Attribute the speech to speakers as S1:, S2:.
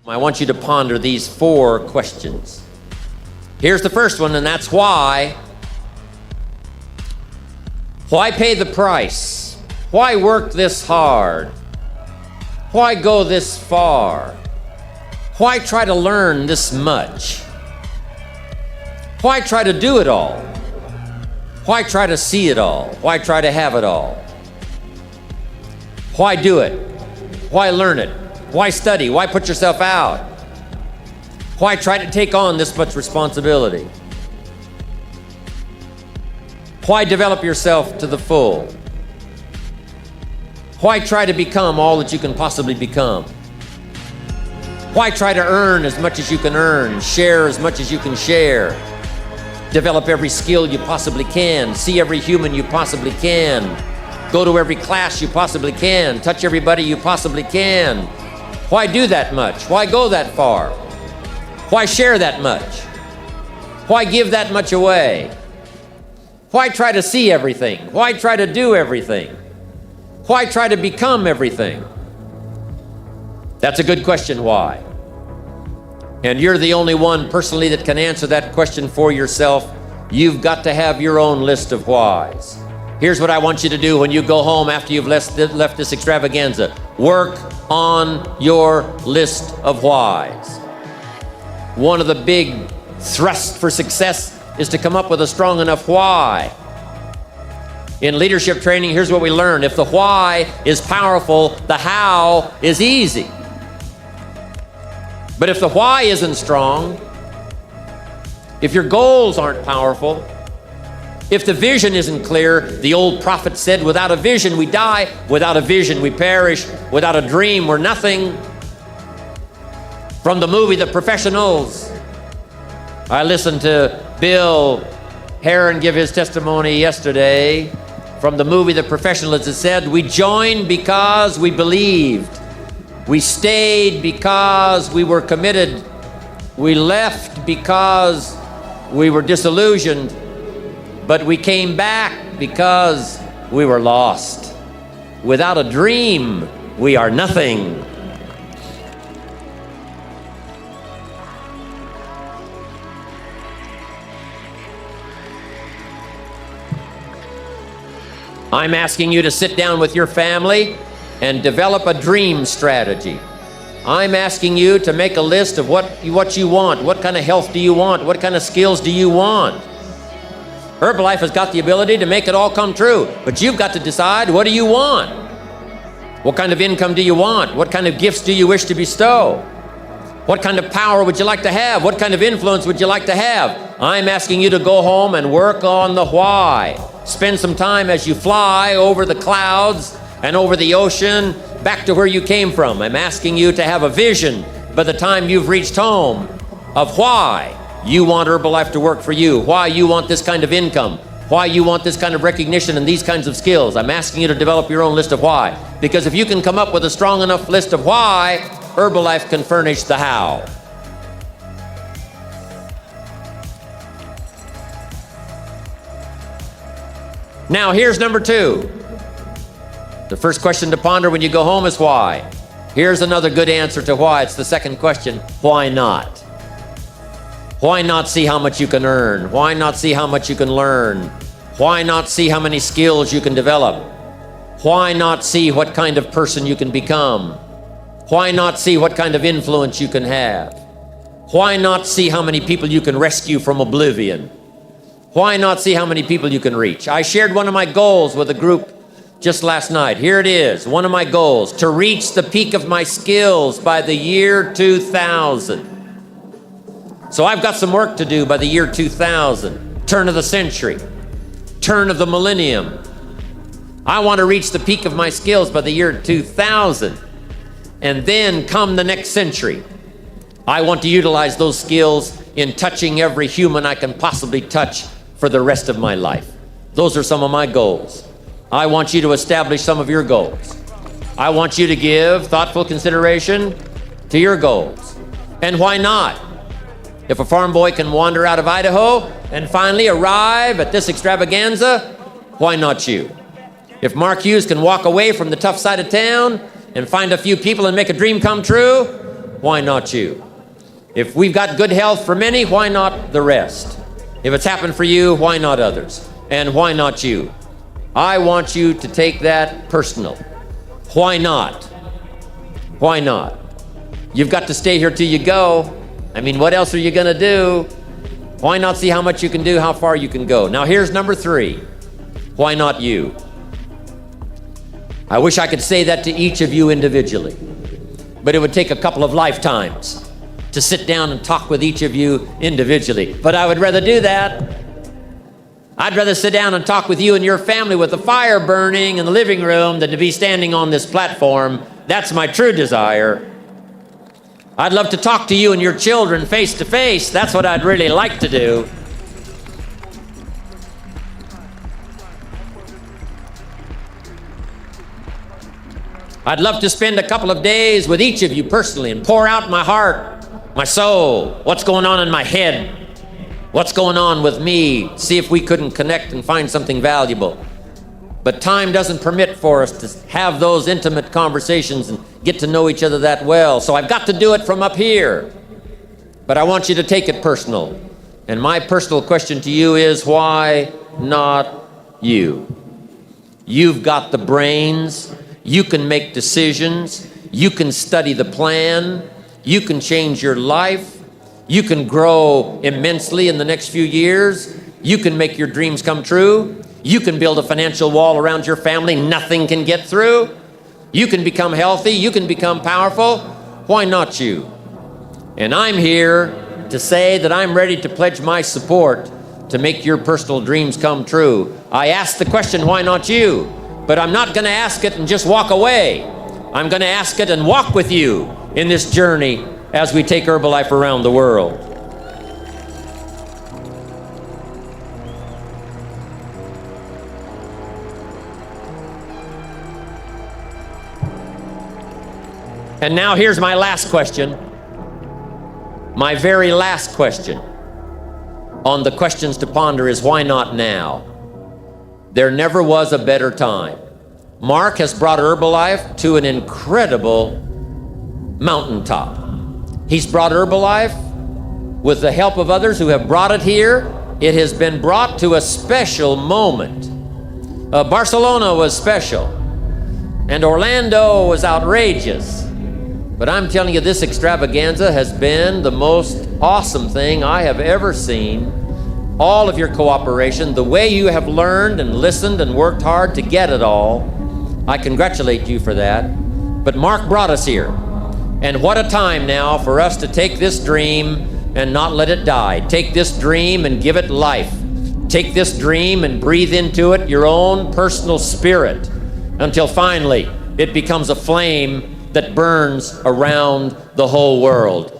S1: I want you to ponder these 4 questions. Here's the first one, and that's why. Why pay the price? Why work this hard? Why go this far? Why try to learn this much? Why try to do it all? Why try to see it all? Why try to have it all? Why do it? Why learn it? Why study? Why put yourself out? Why try to take on this much responsibility? Why develop yourself to the full? Why try to become all that you can possibly become? Why try to earn as much as you can earn, share as much as you can share, develop every skill you possibly can, see every human you possibly can, go to every class you possibly can, touch everybody you possibly can? Why do that much? Why go that far? Why share that much? Why give that much away? Why try to see everything? Why try to do everything? Why try to become everything? That's a good question, why? And you're the only one personally that can answer that question for yourself. You've got to have your own list of whys. Here's what I want you to do when you go home after you've left this extravaganza. Work on your list of whys. One of the big thrusts for success is to come up with a strong enough why. In leadership training, here's what we learn. If the why is powerful, the how is easy. But if the why isn't strong, if your goals aren't powerful, if the vision isn't clear, the old prophet said, without a vision we die, without a vision we perish, without a dream we're nothing. From the movie The Professionals, I listened to Bill Heron give his testimony yesterday. From the movie The Professionals, it said, we joined because we believed. We stayed because we were committed. We left because we were disillusioned. But we came back because we were lost. Without a dream, we are nothing. I'm asking you to sit down with your family and develop a dream strategy. I'm asking you to make a list of what you want. What kind of health do you want? What kind of skills do you want? Herbalife has got the ability to make it all come true, but you've got to decide, what do you want? What kind of income do you want? What kind of gifts do you wish to bestow? What kind of power would you like to have? What kind of influence would you like to have? I'm asking you to go home and work on the why. Spend some time as you fly over the clouds and over the ocean back to where you came from. I'm asking you to have a vision by the time you've reached home of why you want Herbalife to work for you, why you want this kind of income, why you want this kind of recognition and these kinds of skills. I'm asking you to develop your own list of why. Because if you can come up with a strong enough list of why, Herbalife can furnish the how. Now, here's number 2. The first question to ponder when you go home is why. Here's another good answer to why. It's the second question, why not? Why not see how much you can earn? Why not see how much you can learn? Why not see how many skills you can develop? Why not see what kind of person you can become? Why not see what kind of influence you can have? Why not see how many people you can rescue from oblivion? Why not see how many people you can reach? I shared one of my goals with a group just last night. Here it is, one of my goals, to reach the peak of my skills by the year 2000. So I've got some work to do by the year 2000, turn of the century, turn of the millennium. I want to reach the peak of my skills by the year 2000. And then come the next century, I want to utilize those skills in touching every human I can possibly touch for the rest of my life. Those are some of my goals. I want you to establish some of your goals. I want you to give thoughtful consideration to your goals. And why not? If a farm boy can wander out of Idaho and finally arrive at this extravaganza, why not you? If Mark Hughes can walk away from the tough side of town and find a few people and make a dream come true, why not you? If we've got good health for many, why not the rest? If it's happened for you, why not others? And why not you? I want you to take that personal. Why not? Why not? You've got to stay here till you go. I mean, what else are you going to do? Why not see how much you can do, how far you can go? Now, here's number 3. Why not you? I wish I could say that to each of you individually, but it would take a couple of lifetimes to sit down and talk with each of you individually. But I would rather do that. I'd rather sit down and talk with you and your family with the fire burning in the living room than to be standing on this platform. That's my true desire. I'd love to talk to you and your children face to face. That's what I'd really like to do. I'd love to spend a couple of days with each of you personally and pour out my heart, my soul, what's going on in my head, what's going on with me, see if we couldn't connect and find something valuable. But time doesn't permit for us to have those intimate conversations and get to know each other that well. So I've got to do it from up here. But I want you to take it personal. And my personal question to you is, why not you? You've got the brains. You can make decisions. You can study the plan. You can change your life. You can grow immensely in the next few years. You can make your dreams come true. You can build a financial wall around your family nothing can get through. You can become healthy. You can become powerful. Why not you? And I'm here to say that I'm ready to pledge my support to make your personal dreams come true. I asked the question, why not you? But I'm not going to ask it and just walk away. I'm going to ask it and walk with you in this journey as we take Herbalife around the world. And now here's my last question. My very last question on the questions to ponder is, why not now? There never was a better time. Mark has brought Herbalife to an incredible mountaintop. He's brought Herbalife with the help of others who have brought it here. It has been brought to a special moment. Barcelona was special, and Orlando was outrageous. But I'm telling you, this extravaganza has been the most awesome thing I have ever seen. All of your cooperation, the way you have learned and listened and worked hard to get it all, I congratulate you for that. But Mark brought us here. And what a time now for us to take this dream and not let it die. Take this dream and give it life. Take this dream and breathe into it your own personal spirit until finally it becomes a flame that burns around the whole world.